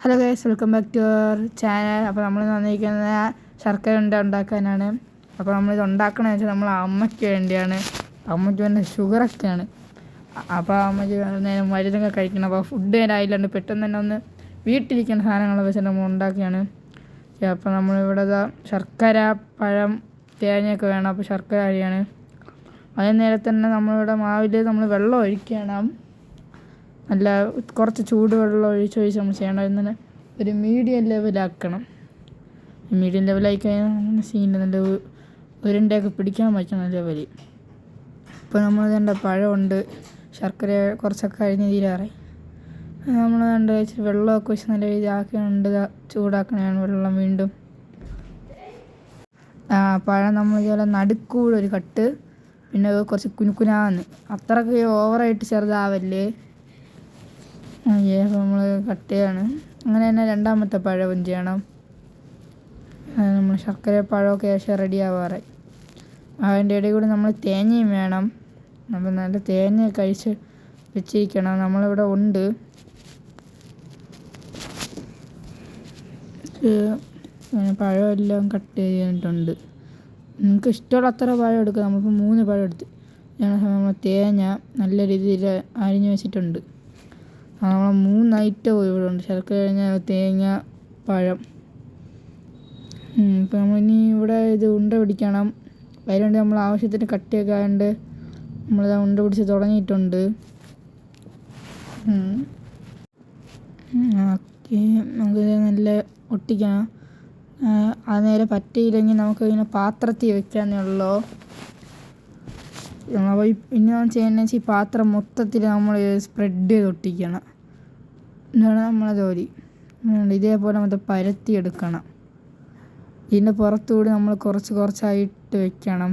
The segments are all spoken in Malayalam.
Hello guys, welcome back to our channel. അപ്പോൾ നമ്മൾ വന്നിരിക്കുന്നത് ശർക്കര ഉണ്ടാക്കാനാണ്. അപ്പോൾ നമ്മളിത് ഉണ്ടാക്കണമെന്ന് വെച്ചാൽ നമ്മൾ അമ്മയ്ക്ക് വേണ്ടിയാണ്. അമ്മയ്ക്ക് വേണ്ട ഷുഗറൊക്കെയാണ്. അപ്പോൾ അമ്മയ്ക്ക് നേരം മരുന്നൊക്കെ കഴിക്കണം. അപ്പോൾ ഫുഡ് നേരം ആയില്ലാണ്ട് പെട്ടെന്ന് തന്നെ ഒന്ന് വീട്ടിലിരിക്കുന്ന സാധനങ്ങൾ വെച്ചിട്ട് നമ്മൾ ഉണ്ടാക്കിയാണ്. അപ്പോൾ നമ്മളിവിടെ ശർക്കര, പഴം, തേങ്ങയൊക്കെ വേണം. അപ്പോൾ ശർക്കര അരിയാണ്. അതേ നേരത്തെ തന്നെ നമ്മളിവിടെ മാവിൽ നമ്മൾ വെള്ളം ഒഴിക്കണം. നല്ല കുറച്ച് ചൂടുവെള്ളം ഒഴിച്ച് നമ്മൾ ചെയ്യണം. എന്നിട്ട് ഒരു മീഡിയം ലെവലാക്കണം. മീഡിയം ലെവലായി കഴിഞ്ഞാൽ സീനിൽ നല്ല ഉരുണ്ടയൊക്കെ പിടിക്കാൻ പറ്റുന്ന ലെവലിൽ. ഇപ്പോൾ നമ്മൾ വേണ്ട പഴമുണ്ട്, ശർക്കര കുറച്ചൊക്കെ കഴിഞ്ഞ് തീരാറായി. നമ്മൾ വേണ്ട വെച്ചിട്ട് വെള്ളമൊക്കെ വെച്ച് നല്ല രീതിയിൽ ആക്കിയുണ്ട് ചൂടാക്കണതാണ് വെള്ളം വീണ്ടും. പഴം നമ്മൾ ഇതുപോലെ നടുക്കൂടെ ഒരു കട്ട്, പിന്നെ കുറച്ച് കുനുക്കുനാന്ന്, അത്രയ്ക്ക് ഓവറായിട്ട് ചെറുതാവല്ലേ. നമ്മൾ കട്ട് ചെയ്യാണ്. അങ്ങനെ തന്നെ രണ്ടാമത്തെ പഴവും ചെയ്യണം. നമ്മൾ ശർക്കര പഴമൊക്കെ ഏകദേശം റെഡി ആവാറായി. അതിൻ്റെ ഇടയിൽ കൂടി നമ്മൾ തേങ്ങയും വേണം. അപ്പോൾ നല്ല തേങ്ങ കഴിച്ച് വെച്ചിരിക്കണം. നമ്മളിവിടെ ഉണ്ട്. പഴമെല്ലാം കട്ട് ചെയ്തിട്ടുണ്ട്. നിങ്ങൾക്ക് ഇഷ്ടമുള്ള അത്ര പഴം എടുക്കുക. നമ്മളിപ്പോൾ 3 പഴം എടുത്ത് നമ്മൾ തേങ്ങ നല്ല രീതിയിൽ അരിഞ്ഞ് വെച്ചിട്ടുണ്ട്. നമ്മൾ 3 ഐറ്റം ഇവിടെ ഉണ്ട്: ശർക്കര, തേങ്ങ, പഴം. ഇപ്പം നമ്മളിനി ഇവിടെ ഇത് ഉണ്ട പിടിക്കണം. അതിനുവേണ്ടി നമ്മൾ ആവശ്യത്തിന് കട്ടിയൊക്കെ ആയതുകൊണ്ട് നമ്മളിത് ഉണ്ട പിടിച്ച് തുടങ്ങിയിട്ടുണ്ട്. ഓക്കെ, നമുക്കിത് നല്ല ഒട്ടിക്കണം. അത് നേരെ പറ്റിയില്ലെങ്കിൽ നമുക്കിങ്ങനെ പാത്രത്തിൽ വെക്കാന്നേ ഉള്ളൂ. അപ്പോൾ പിന്നെ നമ്മൾ ചെയ്യുന്നത് വെച്ചാൽ ഈ പാത്രം മൊത്തത്തിൽ നമ്മൾ സ്പ്രെഡ് ചെയ്ത് ഒട്ടിക്കണം. ഇതാണ് നമ്മളെ ജോലി. ഇതേപോലെ നമ്മൾ പരത്തിയെടുക്കണം. ഇതിൻ്റെ പുറത്തുകൂടി നമ്മൾ കുറച്ചായിട്ട് വെക്കണം.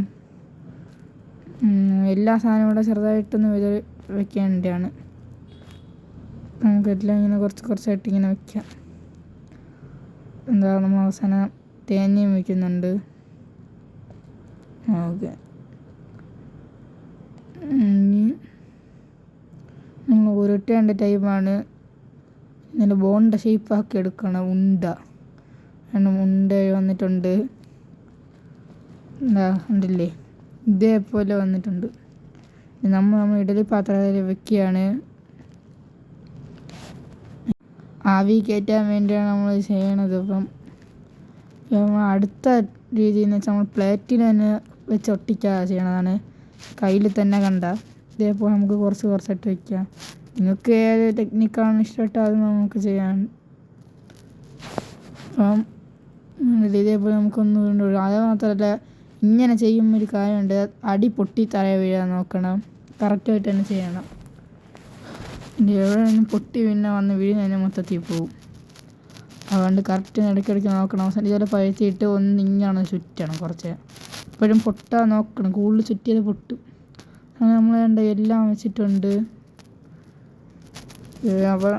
എല്ലാ സാധനവും കൂടെ ചെറുതായിട്ടൊന്ന് വെക്കേണ്ടതാണ്. നമുക്കെല്ലാം ഇങ്ങനെ കുറച്ചായിട്ട് ഇങ്ങനെ വെക്കാം. നമ്മൾ അവസാനം തേങ്ങയും വയ്ക്കുന്നുണ്ട്. ഓക്കെ, നമ്മൾ ഉരുട്ടേണ്ട ടൈമാണ്. ഇതിൻ്റെ ബോണ്ട ഷേപ്പാക്കി എടുക്കണം. ഉണ്ട വന്നിട്ടുണ്ട്. ഉണ്ടല്ലേ, ഇതേപോലെ വന്നിട്ടുണ്ട്. നമ്മൾ ഇഡലി പാത്രത്തിൽ വെക്കുകയാണ്. ആവി കയറ്റാൻ വേണ്ടിയാണ് നമ്മൾ ചെയ്യണത്. അപ്പം അടുത്ത രീതിയിൽ എന്ന് വെച്ചാൽ നമ്മൾ പ്ലേറ്റിൽ തന്നെ വെച്ച് ഒട്ടിക്കാതെ ചെയ്യണതാണ്. കയ്യിൽ തന്നെ കണ്ട ഇതേപോലെ നമുക്ക് കുറച്ചായിട്ട് വയ്ക്കാം. നിങ്ങൾക്ക് ഏത് ടെക്നിക്കാണ് ഇഷ്ടപ്പെട്ടത് അത് നമുക്ക് ചെയ്യാൻ. അപ്പം ഇതേപോലെ നമുക്കൊന്ന് വീണ്ടും. അത് മാത്രമല്ല, ഇങ്ങനെ ചെയ്യുമ്പോൾ ഒരു കാര്യമുണ്ട്: അടി പൊട്ടി തറയെ വീഴാൻ നോക്കണം. കറക്റ്റായിട്ട് തന്നെ ചെയ്യണം. എവിടെ നിന്നും പൊട്ടി പിന്നെ വന്ന് വീഴുന്നതിന് മൊത്തത്തിൽ പോവും. അതുകൊണ്ട് കറക്റ്റ് ഇടയ്ക്കിടയ്ക്ക് നോക്കണം. അവസാനം ഇതുപോലെ പഴുത്തിയിട്ട് ഇങ്ങനെ ചുറ്റണം. കുറച്ച് എപ്പോഴും പൊട്ടാൻ നോക്കണം. കൂടുതൽ ചുറ്റിയത് പൊട്ടും. അങ്ങനെ നമ്മൾ എല്ലാം വെച്ചിട്ടുണ്ട്. അപ്പോൾ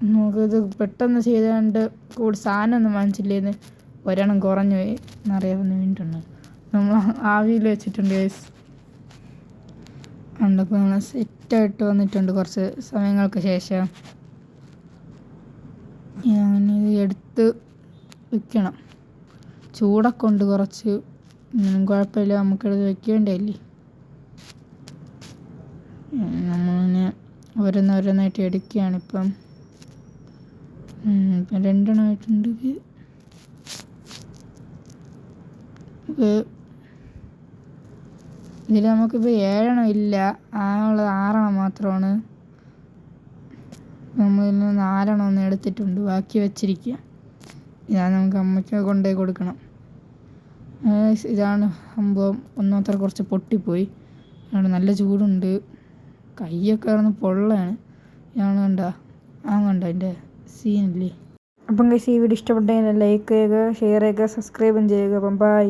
നമുക്കിത് പെട്ടെന്ന് ചെയ്തുകൊണ്ട് കൂടുതൽ സാധനമൊന്നും വാങ്ങിച്ചില്ലേന്ന് ഒരെണ്ണം കുറഞ്ഞു പോയി എന്നറിയാവുന്ന വേണ്ടിയിട്ടുണ്ട്. നമ്മൾ ആവിയിൽ വെച്ചിട്ടുണ്ട് ഗൈസ്. അപ്പോൾ നമ്മൾ സെറ്റായിട്ട് വന്നിട്ടുണ്ട് കുറച്ച് സമയങ്ങൾക്ക് ശേഷം. ഞാനിത് എടുത്ത് വെക്കണം. ചൂടൊക്കെ ഉണ്ട് കുറച്ച്. കുഴപ്പമില്ല, നമുക്കെടുത്ത് വെക്കേണ്ടതല്ലേ. നമ്മളിങ്ങനെ ഓരോന്നായിട്ട് എടുക്കുകയാണ്. ഇപ്പം 2 എണ്ണമായിട്ടുണ്ട്. ഇതിൽ നമുക്കിപ്പോൾ 7 എണ്ണം ഇല്ല, ആളുള്ളത് 6 എണ്ണം മാത്രമാണ്. നമ്മളിൽ 4 എണ്ണം ഒന്ന് എടുത്തിട്ടുണ്ട്, ബാക്കി വെച്ചിരിക്കുക. ഇതാണ് നമുക്ക് അമ്മയ്ക്ക് കൊണ്ടുപോയി കൊടുക്കണം. ഇതാണ് സംഭവം. ഒന്നാമത്തെ കുറച്ച് പൊട്ടിപ്പോയി. അതുകൊണ്ട് നല്ല ചൂടുണ്ട്. കൈയൊക്കെ കിടന്ന് പൊള്ളയാണ്. ഇതാണ് കണ്ടോ അതിൻ്റെ സീനില്ലേ. അപ്പം ഈ വീഡിയോ ഇഷ്ടപ്പെട്ടെങ്കിൽ ലൈക്ക് ചെയ്യുക, ഷെയർ ചെയ്യുക, സബ്സ്ക്രൈബും ചെയ്യുക. അപ്പം ബൈ.